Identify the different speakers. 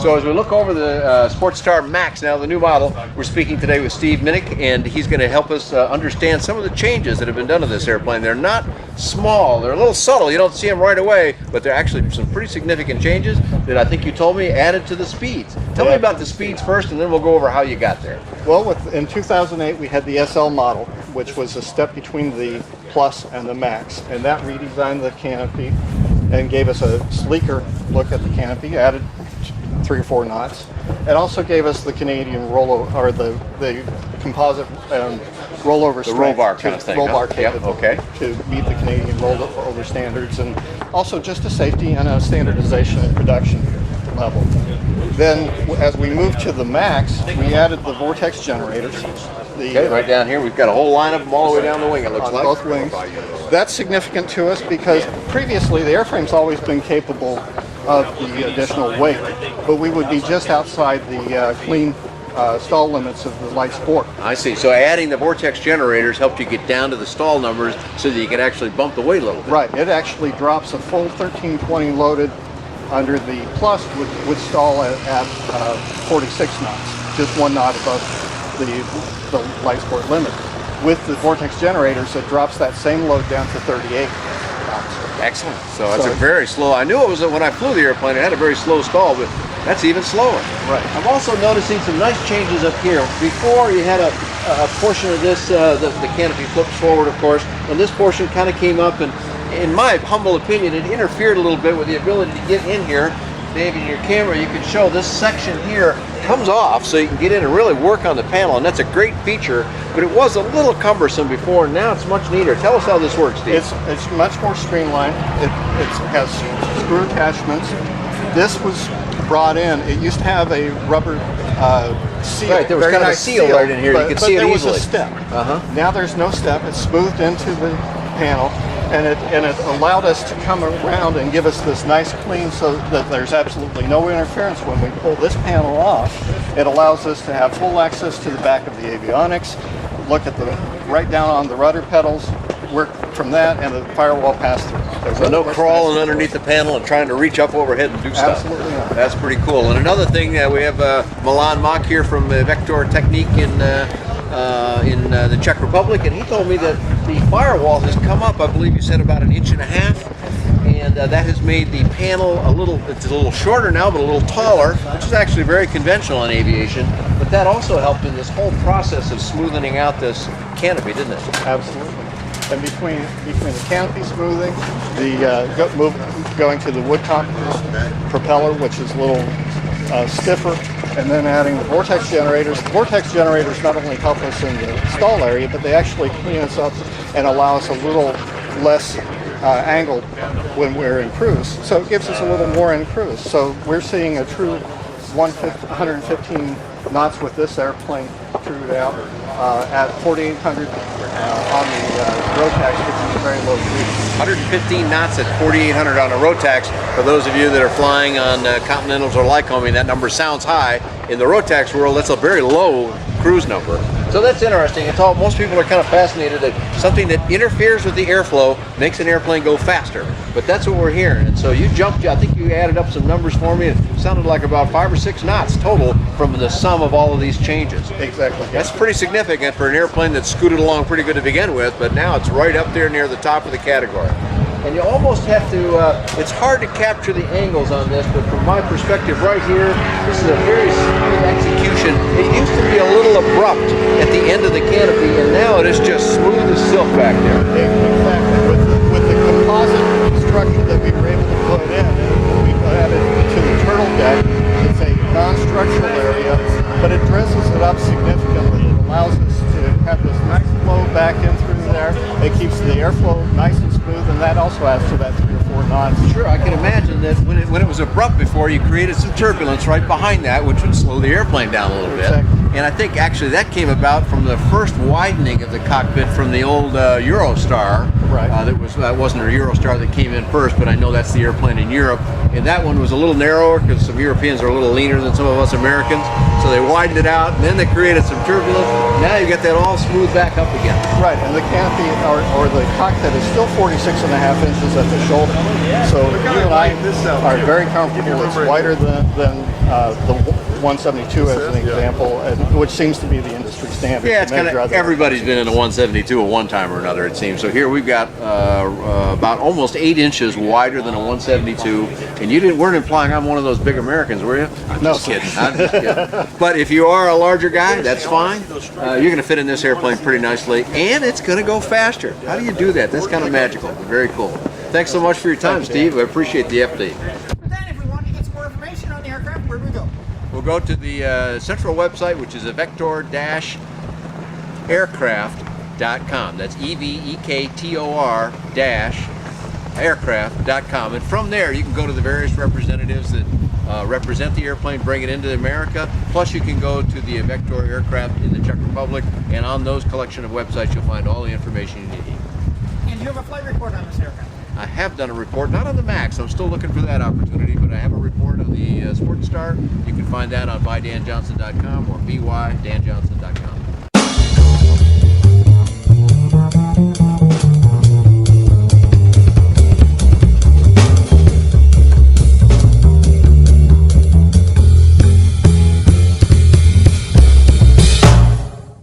Speaker 1: So as we look over the SportStar Max, now the new model, we're speaking today with Steve Minnick, and he's going to help us understand some of the changes that have been done to this airplane. They're not small, they're a little subtle, you don't see them right away, but they're actually some pretty significant changes that I think you told me added to the speeds. Tell me about the speeds first, and then we'll go over how you got there.
Speaker 2: Well, in 2008 we had the SL model, which was a step between the Plus and the Max, and that redesigned the canopy and gave us a sleeker look at the canopy, added 3 or 4 knots. It also gave us the Canadian rollover, or the composite rollover strength.
Speaker 1: The roll bar kind of thing.
Speaker 2: Roll bar
Speaker 1: capable, okay.
Speaker 2: To meet the Canadian rollover standards, and also just a safety and a standardization and production level. Then, as we moved to the Max, we added the vortex generators.
Speaker 1: Okay, right down here, we've got a whole line of them all the way down the wing, it looks like.
Speaker 2: Both wings. That's significant to us because previously the airframe's always been capable of the additional weight, but we would be just outside the clean stall limits of the light sport.
Speaker 1: I see. So adding the vortex generators helped you get down to the stall numbers so that you could actually bump the weight a little bit.
Speaker 2: Right. It actually drops a full 1320 loaded under the Plus would stall at 46 knots, just 1 knot above the light sport limit. With the vortex generators, it drops that same load down to 38 knots.
Speaker 1: Excellent. So that's a very slow. I knew it was when I flew the airplane, it had a very slow stall, but that's even slower.
Speaker 2: Right.
Speaker 1: I'm also noticing some nice changes up here. Before you had a portion of this, the canopy flips forward, of course, and this portion kind of came up, and in my humble opinion, it interfered a little bit with the ability to get in here. Dave, in your camera, you can show this section here comes off so you can get in and really work on the panel, and that's a great feature, but it was a little cumbersome before, and now it's much neater. Tell us how this works, Steve.
Speaker 2: It's much more streamlined. It has screw attachments. This was brought in. It used to have a rubber seal.
Speaker 1: Right, there was kind of a seal right in here. You could see it easily.
Speaker 2: There was a step. Now there's no step. It's smoothed into the panel, and it allowed us to come around and give us this nice clean, so that there's absolutely no interference when we pull this panel off. It allows us to have full access to the back of the avionics, look at the right down on the rudder pedals, work from that, and the firewall pass-through.
Speaker 1: So no crawling underneath the panel and trying to reach up overhead and do stuff.
Speaker 2: Absolutely not.
Speaker 1: That's pretty cool. And another thing, we have Milan Mach here from Evektor-Aerotechnik in the Czech Republic, and he told me that the firewall has come up, I believe you said about 1.5 inches, and that has made the panel it's a little shorter now, but a little taller, which is actually very conventional in aviation, but that also helped in this whole process of smoothing out this canopy, didn't it?
Speaker 2: Absolutely. And between the canopy smoothing, going to the woodcock propeller, which is a little stiffer, and then adding the vortex generators. The vortex generators not only help us in the stall area, but they actually clean us up and allow us a little less angle when we're in cruise. So it gives us a little more in cruise. So we're seeing a true 115 knots with this airplane crewed out at 4,800 on the Rotax, which is a very low speed.
Speaker 1: 115 knots at 4,800 on a Rotax. For those of you that are flying on Continentals or Lycoming, that number sounds high. In the Rotax world, that's a very low cruise number. So that's interesting. It's all, most people are kind of fascinated that something that interferes with the airflow makes an airplane go faster. But that's what we're hearing. And so you jumped, I think you added up some numbers for me. It sounded like about 5 or 6 knots total from the sum of all of these changes.
Speaker 2: Exactly.
Speaker 1: That's pretty significant for an airplane that scooted along pretty good to begin with, but now it's right up there near the top of the category. And you almost have to, it's hard to capture the angles on this, but from my perspective right here, this is a very smooth execution. It used to be a little abrupt at the end of the canopy, and now it is just smooth as silk back there.
Speaker 2: Exactly. With the composite structure that we were able to put in, and we added to the turtle deck, it's a non-structural area, but it dresses it up significantly. It allows us to have this nice flow back in through there. It keeps the airflow nice and smooth, and that also adds to that 3 or 4 knots.
Speaker 1: Sure, I can imagine that when it was abrupt before, you created some turbulence right behind that, which would slow the airplane down a little bit.
Speaker 2: Exactly.
Speaker 1: And I think actually that came about from the first widening of the cockpit from the old Eurostar
Speaker 2: Right.
Speaker 1: That wasn't a Eurostar that came in first, but I know that's the airplane in Europe. And that one was a little narrower because some Europeans are a little leaner than some of us Americans. So they widened it out, and then they created some turbulence. Now you get that all smooth back up again.
Speaker 2: Right, and the canopy or the cockpit is still 46.5 inches at the shoulder. So you and I are very comfortable. It's wider than the 172 as an example, which seems to be the industry standard.
Speaker 1: Yeah, it's kind of everybody's been in a 172 at one time or another, it seems. So here we've got about almost 8 inches wider than a 172, and you weren't implying I'm one of those big Americans, were you? I'm
Speaker 2: No,
Speaker 1: just kidding. I'm just kidding. But if you are a larger guy, that's fine. You're going to fit in this airplane pretty nicely, and it's going to go faster. How do you do that? That's kind of magical. Very cool. Thanks so much for your time, Steve. I appreciate the update.
Speaker 3: But then if we want to get some more information on the aircraft, where do we go?
Speaker 1: We'll go to the central website, which is Evektor-Aircraft.com. That's Evektor-Aircraft.com. And from there, you can go to the various representatives that represent the airplane, bring it into America. Plus, you can go to the Evektor Aircraft in the Czech Republic, and on those collection of websites, you'll find all the information you need.
Speaker 3: And you have a flight report on this aircraft?
Speaker 1: I have done a report, not on the MAX. I'm still looking for that opportunity, but I have a report on the SportStar. You can find that on bydanjohnson.com or bydanjohnson.com.